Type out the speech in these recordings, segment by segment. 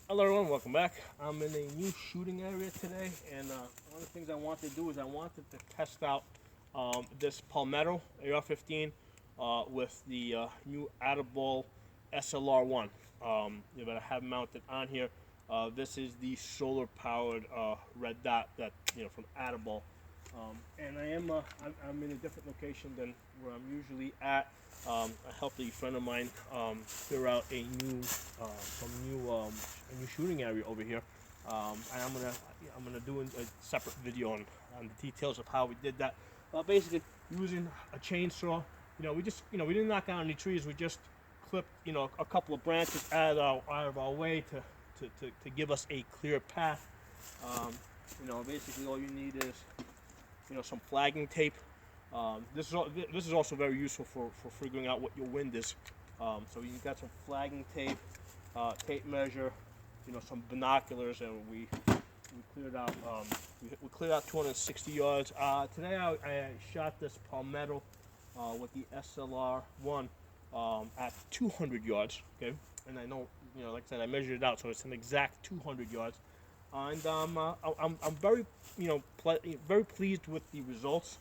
Hello everyone, welcome back. I'm in a new shooting area today, and one of the things I wanted to do is I wanted to test out this Palmetto AR-15 with the new Atibal SLR-1 that I have mounted on here. This is the solar-powered red dot that from Atibal, and I'm in a different location than where I'm usually at. I helped a friend of mine clear out a new shooting area over here, and I'm gonna do a separate video on the details of how we did that. Basically, using a chainsaw. We didn't knock down any trees. We just clipped a couple of branches out of our way to give us a clear path. Basically all you need is some flagging tape. This is also very useful for figuring out what your wind is. So you got some flagging tape, tape measure, some binoculars, and we cleared out we cleared out 260 yards. Today I shot this Palmetto with the SLR-1 at 200 yards. Okay, and I know like I said, I measured it out, so it's an exact 200 yards. And I'm very very pleased with the results.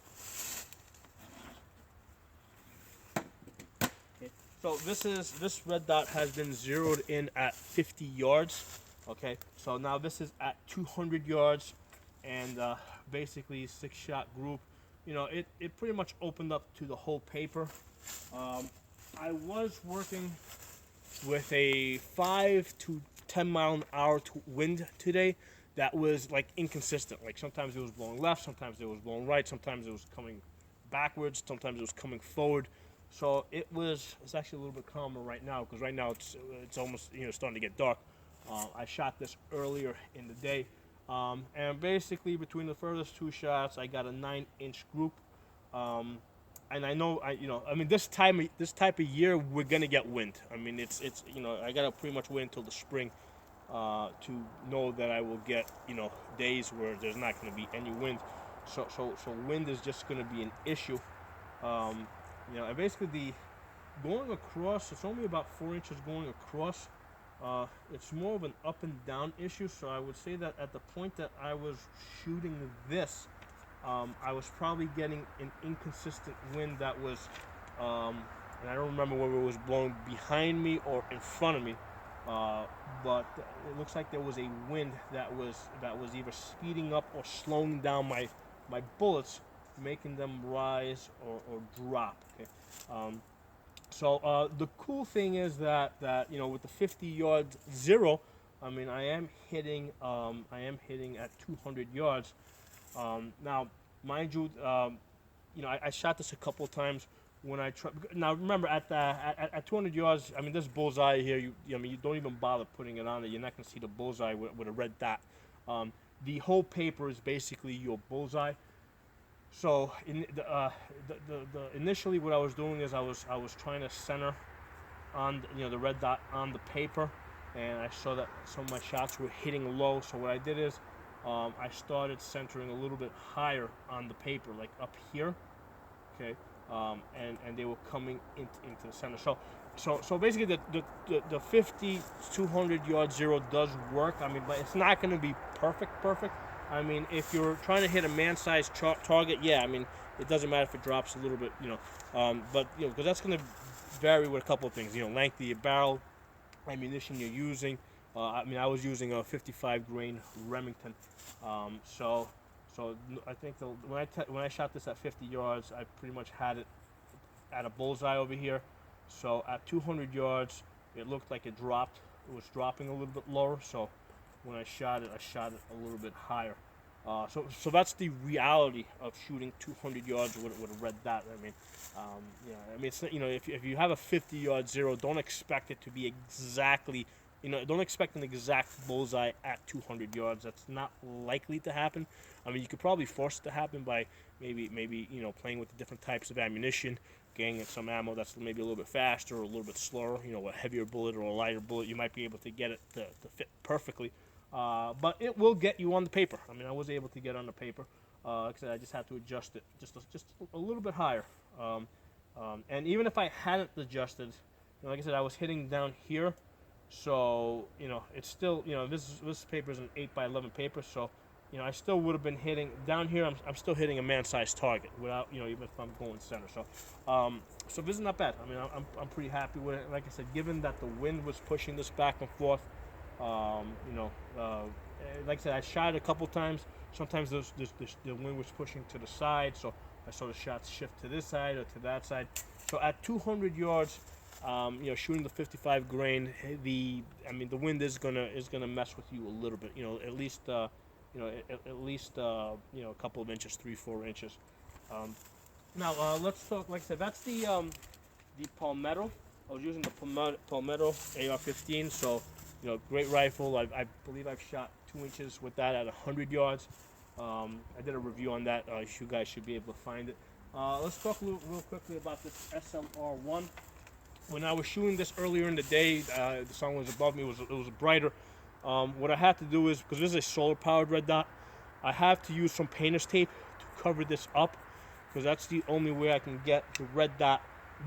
Okay. So this red dot has been zeroed in at 50 yards. Okay, so now this is at 200 yards, and basically 6-shot group. It pretty much opened up to the whole paper. I was working with a 5 to 10 mile an hour wind today. That was like inconsistent. Like sometimes it was blowing left, sometimes it was blowing right, sometimes it was coming backwards, sometimes it was coming forward. So it's actually a little bit calmer right now, because right now it's almost starting to get dark. I shot this earlier in the day, and basically between the furthest two shots, I got a 9-inch group. And I know this type of year we're gonna get wind. I mean it's I gotta pretty much wait until the spring to know that I will get days where there's not going to be any wind. So wind is just going to be an issue. And basically going across, it's only about 4 inches going across. It's more of an up and down issue. So I would say that at the point that I was shooting this, I was probably getting an inconsistent wind that was, and I don't remember whether it was blowing behind me or in front of me. But it looks like there was a wind that was either speeding up or slowing down my bullets, making them rise or drop. Okay. So the cool thing is that with the 50 yard zero, I mean I am hitting at 200 yards. Now, mind you, I shot this a couple of times. When I try, now remember at 200 yards, I mean this bullseye here, you don't even bother putting it on it. You're not gonna see the bullseye with a red dot. The whole paper is basically your bullseye. So initially what I was doing is I was trying to center on the red dot on the paper, and I saw that some of my shots were hitting low. So what I did is I started centering a little bit higher on the paper, like up here. Okay. And they were coming into the center. So basically the 50 200 yard zero does work. I mean, but it's not going to be perfect. I mean, if you're trying to hit a man-sized target, yeah, I mean, it doesn't matter if it drops a little bit, but because that's going to vary with a couple of things, length of your barrel, ammunition you're using. I mean, I was using a 55 grain Remington, so I think when I shot this at 50 yards, I pretty much had it at a bullseye over here. So at 200 yards, it looked like it dropped. It was dropping a little bit lower. So when I shot it a little bit higher. So that's the reality of shooting 200 yards with a red dot. I mean, I mean, it's, if you have a 50 yard zero, don't expect it to be exactly. Don't expect an exact bullseye at 200 yards. That's not likely to happen. I mean, you could probably force it to happen by maybe playing with the different types of ammunition, getting some ammo that's maybe a little bit faster or a little bit slower. A heavier bullet or a lighter bullet, you might be able to get it to fit perfectly. But it will get you on the paper. I mean, I was able to get on the paper. Like I said, I just had to adjust it just a little bit higher. And even if I hadn't adjusted, like I said, I was hitting down here. So it's still this paper is an 8x11 paper, so I still would have been hitting down here. I'm still hitting a man-sized target without even if I'm going center. So this is not bad. I mean, I'm pretty happy with it. Like I said, given that the wind was pushing this back and forth, like I said, I shot it a couple times. Sometimes the wind was pushing to the side, so I saw the shots shift to this side or to that side. So at 200 yards, shooting the 55 grain, the wind is gonna mess with you a little bit. At least a couple of inches, 3-4 inches. Now let's talk. Like I said, that's the Palmetto. I was using the Palmetto AR-15. So great rifle. I believe I've shot 2 inches with that at 100 yards. I did a review on that. You guys should be able to find it. Let's talk real quickly about this SLR-1. When I was shooting this earlier in the day, the sun was above me. It was brighter. What I had to do is, because this is a solar-powered red dot, I have to use some painter's tape to cover this up, because that's the only way I can get the red dot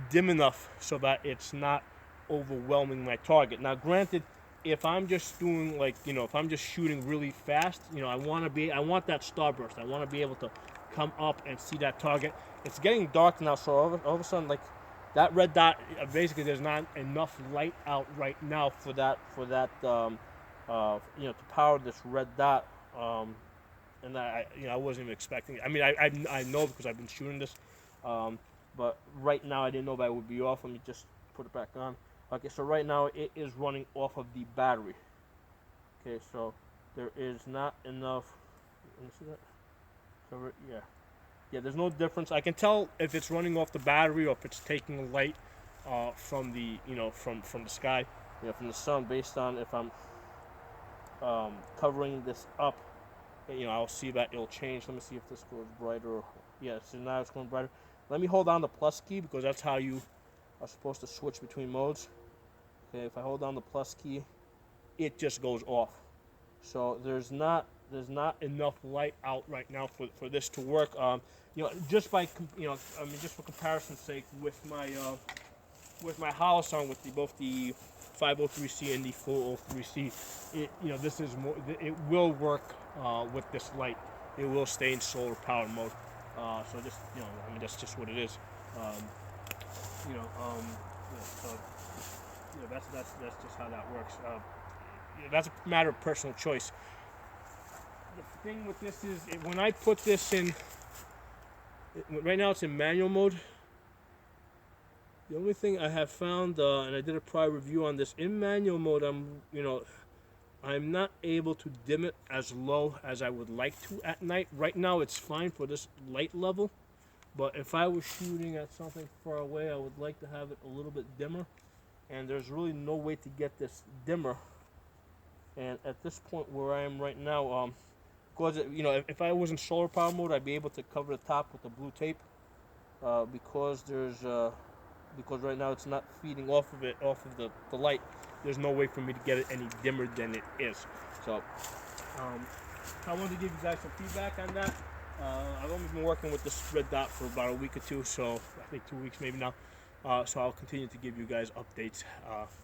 dim enough so that it's not overwhelming my target. Now, granted, if I'm just doing if I'm just shooting really fast, I want that starburst. I want to be able to come up and see that target. It's getting dark now, so all of a sudden, that red dot, basically, there's not enough light out right now for that to power this red dot. And I wasn't even expecting it. I mean, I know because I've been shooting this, but right now I didn't know that it would be off. Let me just put it back on. Okay, so right now it is running off of the battery. Okay, so there is not enough. Let me see that. Cover it. Yeah. There's no difference. I can tell if it's running off the battery or if it's taking light from the from the sky, from the sun, based on if I'm covering this up. I'll see that it'll change. Let me see if this goes brighter. Yeah, so now it's going brighter. Let me hold down the plus key, because that's how you are supposed to switch between modes. Okay, if I hold down the plus key, it just goes off. So there's not enough light out right now for this to work. Just by just for comparison's sake, with my house on, with both the 503C and the 403C, this is more. It will work with this light. It will stay in solar power mode. So just that's just what it is. That's just how that works. That's a matter of personal choice. The thing with this is, when I put this in, right now it's in manual mode. The only thing I have found, and I did a prior review on this, in manual mode, I'm not able to dim it as low as I would like to at night. Right now it's fine for this light level, but if I was shooting at something far away, I would like to have it a little bit dimmer, and there's really no way to get this dimmer. And at this point where I am right now, because if I was in solar power mode, I'd be able to cover the top with the blue tape, because right now it's not feeding off of the light. There's no way for me to get it any dimmer than it is. So I wanted to give you guys some feedback on that. I've only been working with this red dot for about a week or two, so I think 2 weeks maybe now. So I'll continue to give you guys updates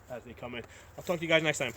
as they come in. I'll talk to you guys next time.